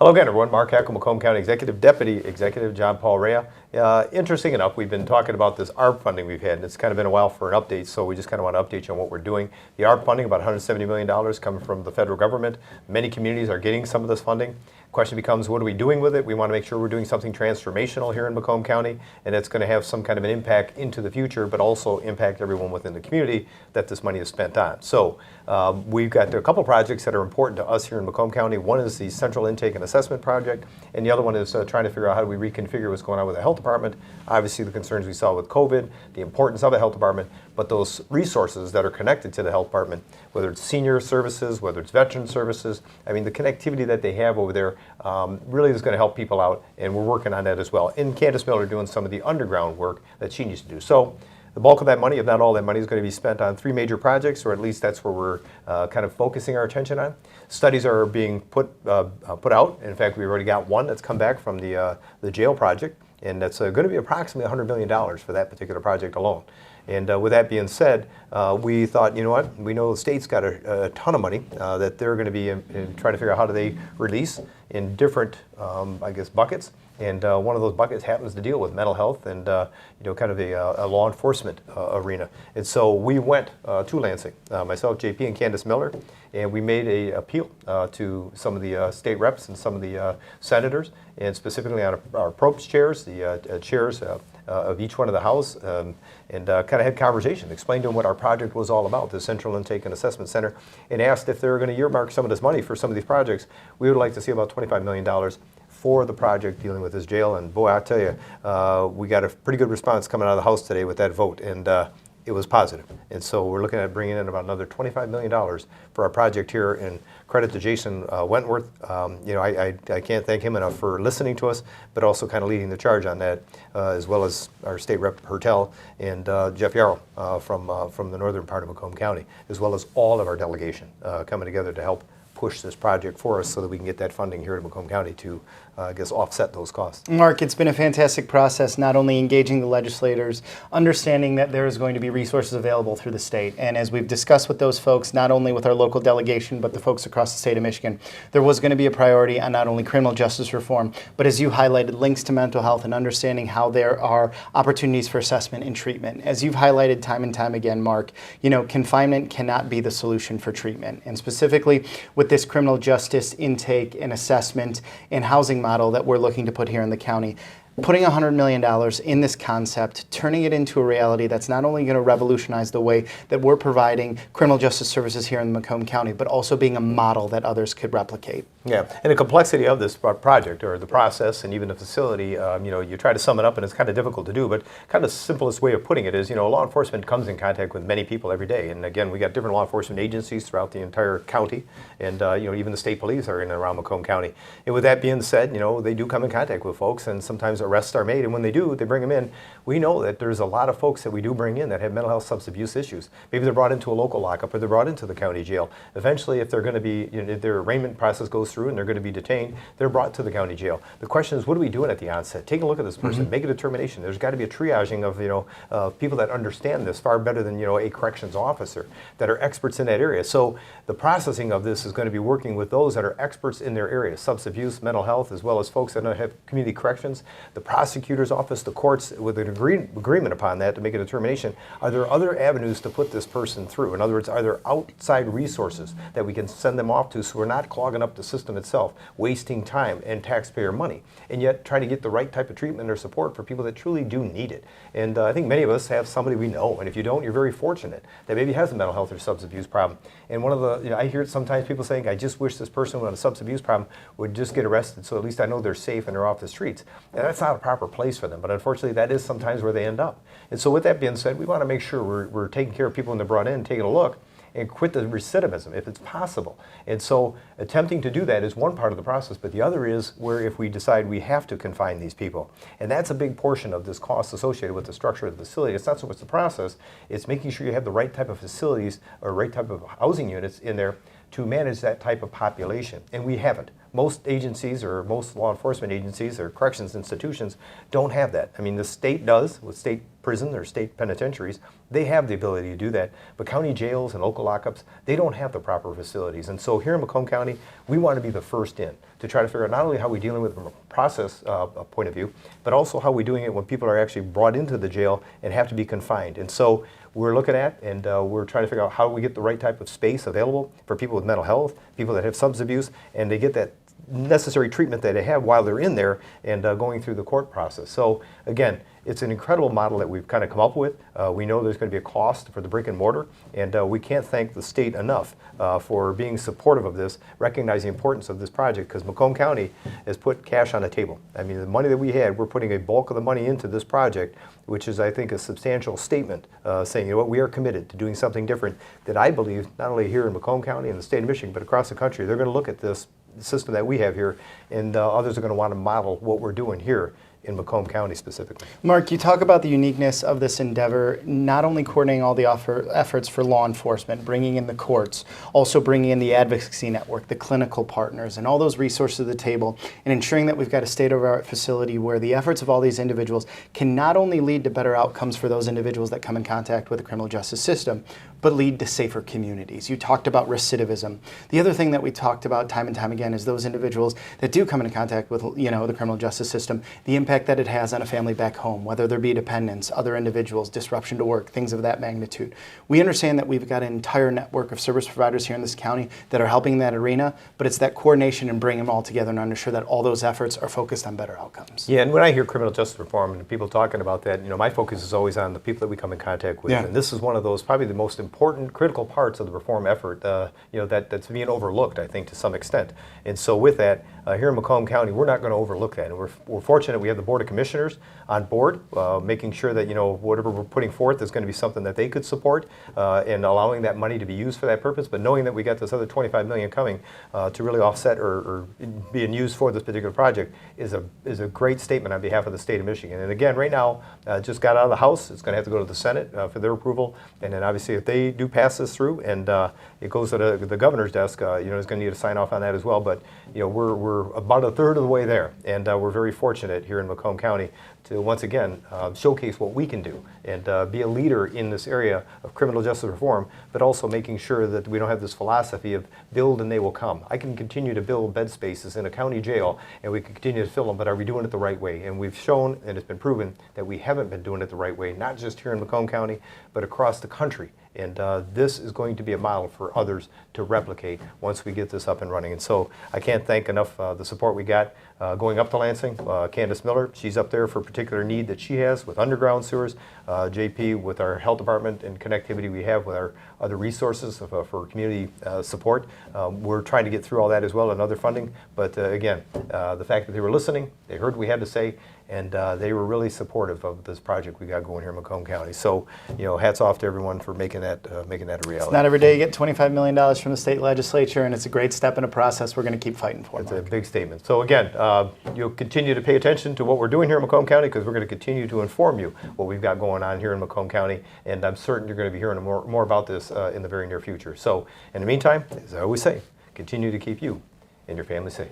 Hello again, everyone. Mark Macomb, Macomb County Executive, Deputy Executive John Paul Rea. Interesting enough, we've been talking about this ARP funding we've had, and it's kind of been a while for an update, so we just kind of want to update you on what we're doing. The ARP funding, about $170 million coming from the federal government. Many communities are getting some of this funding. Question becomes, what are we doing with it? We want to make sure we're doing something transformational here in Macomb County, and it's going to have some kind of an impact into the future, but also impact everyone within the community that this money is spent on. So we've got a couple projects that are important to us here in Macomb County. One is the Central Intake and Assessment Project, and the other one is trying to figure out how do we reconfigure what's going on with the health department. Obviously, the concerns we saw with COVID, the importance of the health department, but those resources that are connected to the health department, whether it's senior services, whether it's veteran services, I mean, the connectivity that they have over there really is going to help people out, and we're working on that as well. And Candace Miller doing some of the underground work that she needs to do. So the bulk of that money, if not all that money, is going to be spent on 3 major projects, or at least that's where we're kind of focusing our attention on. Studies are being put out. In fact, we've already got one that's come back from the jail project, and that's going to be approximately $100 million for that particular project alone. And with that being said, we thought, you know what, we know the state's got a ton of money that they're going to be trying to figure out how do they release in different, I guess, buckets. And one of those buckets happens to deal with mental health and you know, kind of a law enforcement arena. And so we went to Lansing, myself, JP, and Candace Miller, and we made an appeal to some of the state reps and some of the senators, and specifically on our approach chairs, the chairs of each one of the House, and kind of had conversation, explained to them what our project was all about, the Central Intake and Assessment Center, and asked if they were going to earmark some of this money for some of these projects. We would like to see about $25 million for the project dealing with this jail. And boy, I tell you, we got a pretty good response coming out of the House today with that vote, and it was positive. And so we're looking at bringing in about another $25 million for our project here, and credit to Jason Wentworth. You know, I can't thank him enough for listening to us, but also kind of leading the charge on that, as well as our state rep Hertel and Jeff Yarrow from the northern part of Macomb County, as well as all of our delegation coming together to help push this project for us so that we can get that funding here in Macomb County to, I guess, offset those costs. Mark, it's been a fantastic process, not only engaging the legislators, understanding that there is going to be resources available through the state. And as we've discussed with those folks, not only with our local delegation, but the folks across the state of Michigan, there was going to be a priority on not only criminal justice reform, but as you highlighted, links to mental health and understanding how there are opportunities for assessment and treatment. As you've highlighted time and time again, Mark, you know, confinement cannot be the solution for treatment. And specifically with this criminal justice intake and assessment and housing model that we're looking to put here in the county, putting $100 million in this concept, turning it into a reality that's not only going to revolutionize the way that we're providing criminal justice services here in Macomb County, but also being a model that others could replicate. Yeah, and the complexity of this project, or the process, and even the facility, you know, you try to sum it up, and it's kind of difficult to do, but kind of the simplest way of putting it is, you know, law enforcement comes in contact with many people every day, and again, we got different law enforcement agencies throughout the entire county, and you know, even the state police are in and around Macomb County. And with that being said, you know, they do come in contact with folks, and sometimes arrests are made, and when they do, they bring them in. We know that there's a lot of folks that we do bring in that have mental health substance abuse issues. Maybe they're brought into a local lockup, or they're brought into the county jail. Eventually, if they're going to be, you know, if their arraignment process goes through and they're going to be detained, they're brought to the county jail. The question is, what are we doing at the onset? Take a look at this person, make a determination. There's got to be a triaging of, you know, people that understand this far better than, you know, a corrections officer, that are experts in that area. So the processing of this is going to be working with those that are experts in their area, substance abuse, mental health, as well as folks that have community corrections, the prosecutor's office, the courts, with an agreement upon that to make a determination. Are there other avenues to put this person through? In other words, are there outside resources that we can send them off to, so we're not clogging up the system itself, wasting time and taxpayer money, and yet trying to get the right type of treatment or support for people that truly do need it. And I think many of us have somebody we know, and if you don't, you're very fortunate that maybe has a mental health or substance abuse problem. And one of the, you know, I hear sometimes people saying, I just wish this person with a substance abuse problem would just get arrested, so at least I know they're safe and they're off the streets. And that's not a proper place for them, but unfortunately that is sometimes where they end up. And so with that being said, we want to make sure we're taking care of people when they're brought in, taking a look, and quit the recidivism if it's possible. And so attempting to do that is one part of the process, but the other is where if we decide we have to confine these people. And that's a big portion of this cost associated with the structure of the facility. It's not so much the process, it's making sure you have the right type of facilities or right type of housing units in there to manage that type of population. And we haven't. Most agencies, or most law enforcement agencies or corrections institutions, don't have that. I mean, the state does with state prison or state penitentiaries, they have the ability to do that. But county jails and local lockups, they don't have the proper facilities. And so here in Macomb County, we want to be the first in to try to figure out not only how we're dealing with it from a process point of view, but also how we're doing it when people are actually brought into the jail and have to be confined. And so we're looking at and we're trying to figure out how we get the right type of space available for people with mental health, people that have substance abuse, and they get that necessary treatment that they have while they're in there and going through the court process. So again, it's an incredible model that we've kind of come up with. We know there's going to be a cost for the brick and mortar, and we can't thank the state enough for being supportive of this, recognizing the importance of this project, because Macomb County has put cash on the table. I mean, the money that we had, we're putting a bulk of the money into this project, which is, I think, a substantial statement saying, you know what, we are committed to doing something different that I believe, not only here in Macomb County and the state of Michigan, but across the country, they're going to look at this system that we have here, and others are going to want to model what we're doing here in Macomb County specifically. Mark, you talk about the uniqueness of this endeavor, not only coordinating all the efforts for law enforcement, bringing in the courts, also bringing in the advocacy network, the clinical partners, and all those resources to the table, and ensuring that we've got a state-of-the-art facility where the efforts of all these individuals can not only lead to better outcomes for those individuals that come in contact with the criminal justice system, but lead to safer communities. You talked about recidivism. The other thing that we talked about time and time again is those individuals that do come into contact with, the criminal justice system, the impact that it has on a family back home, whether there be dependents, other individuals, disruption to work, things of that magnitude. We understand that we've got an entire network of service providers here in this county that are helping in that arena, but it's that coordination and bringing them all together and ensure that all those efforts are focused on better outcomes. Yeah, and when I hear criminal justice reform and people talking about that, my focus is always on the people that we come in contact with. Yeah. And this is one of those, probably the most important, critical parts of the reform effort, that's being overlooked, I think, to some extent. And so with that, here in Macomb County, we're not going to overlook that. And we're fortunate we have the Board of Commissioners on board, making sure that, whatever we're putting forth is going to be something that they could support, and allowing that money to be used for that purpose, but knowing that we got this other $25 million coming to really offset or being used for this particular project is a great statement on behalf of the state of Michigan. And again, right now, just got out of the House. It's going to have to go to the Senate for their approval. And then obviously if they do pass this through and it goes to the governor's desk, is going to need to sign off on that as well. But we're about a third of the way there, and we're very fortunate here in Macomb County to once again showcase what we can do and be a leader in this area of criminal justice reform, but also making sure that we don't have this philosophy of build and they will come. I can continue to build bed spaces in a county jail and we can continue to fill them, but are we doing it the right way? And we've shown, and it's been proven, that we haven't been doing it the right way, not just here in Macomb County, but across the country. And this is going to be a model for others to replicate once we get this up and running. And so I can't thank enough the support we got going up to Lansing. Candace Miller, she's up there for a particular need that she has with underground sewers. JP with our health department and connectivity we have with our other resources for community support. We're trying to get through all that as well and other funding. But again, the fact that they were listening, they heard what we had to say, and they were really supportive of this project we got going here in Macomb County. So, hats off to everyone for making that a reality. It's not every day you get $25 million from the state legislature, and it's a great step in a process we're going to keep fighting for. It's a big statement. So again, you'll continue to pay attention to what we're doing here in Macomb County, because we're going to continue to inform you what we've got going on here in Macomb County, and I'm certain you're going to be hearing more about this in the very near future. So in the meantime, as I always say, continue to keep you and your family safe.